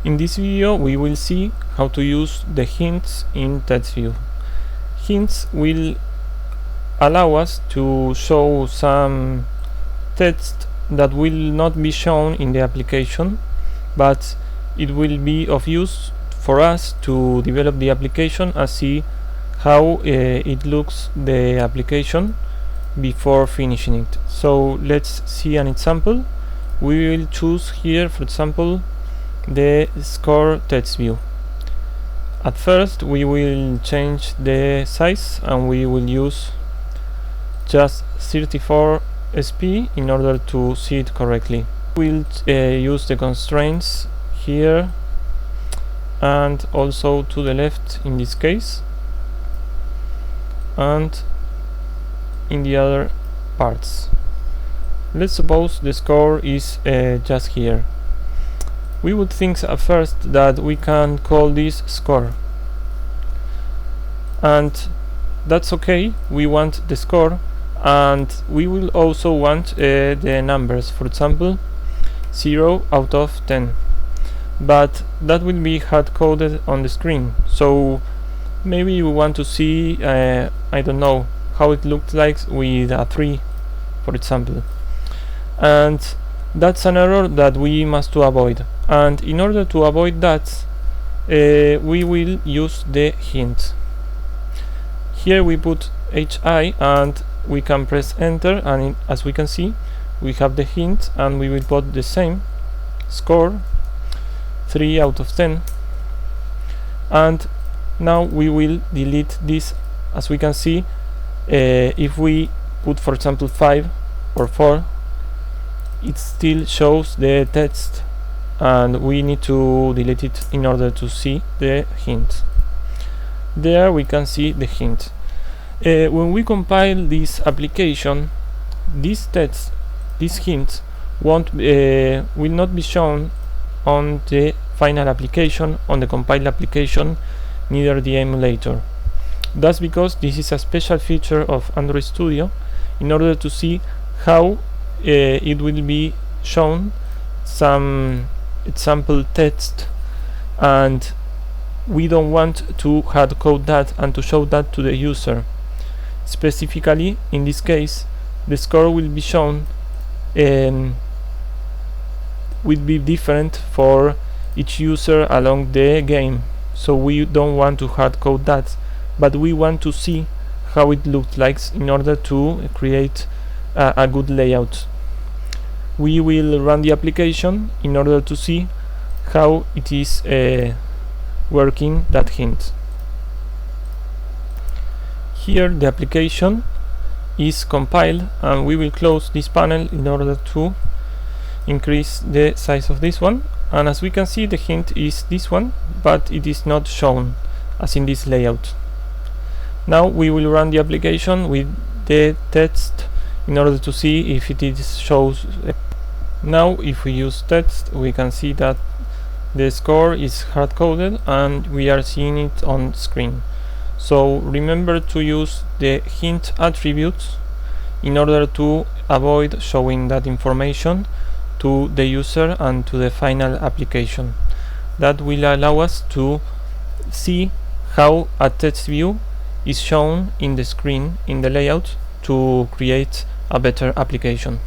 In this video we will see how to use the hints in TextView. Hints will allow us to show some text that will not be shown in the application, but it will be of use for us to develop the application and see how it looks, the application, before finishing it. So let's see an example. We will choose here, for example, the score text view. At first we will change the size and we will use just 34 sp in order to see it correctly. We'll use the constraints here and also to the left in this case and in the other parts. Let's suppose the score is just here. We would think at first that we can call this score, and that's okay. We want the score, and we will also want the numbers, for example 0 out of 10, but that will be hard coded on the screen, so maybe we want to see I don't know how it looked like with a 3, for example, and that's an error that we must to avoid. And in order to avoid that, we will use the hint. Here we put HI and we can press enter, and as we can see we have the hint, and we will put the same score 3 out of 10, and now we will delete this. As we can see, if we put, for example, 5 or 4, it still shows the text, and we need to delete it in order to see the hint. There we can see the hint. When we compile this application, this text, this hint, will not be shown on the final application, on the compiled application, neither the emulator. That's because this is a special feature of Android Studio in order to see how it will be shown some example text, and we don't want to hard code that and to show that to the user. Specifically, in this case, the score will be shown will be different for each user along the game, so we don't want to hard code that, but we want to see how it looks like in order to create a good layout. We will run the application in order to see how it is working that hint. Here the application is compiled, and we will close this panel in order to increase the size of this one, and as we can see the hint is this one, but it is not shown as in this layout. Now we will run the application with the text in order to see if it is shows. Now if we use text, we can see that the score is hard coded and we are seeing it on screen. So remember to use the hint attributes in order to avoid showing that information to the user and to the final application. That will allow us to see how a text view is shown in the screen, in the layout, to create a better application.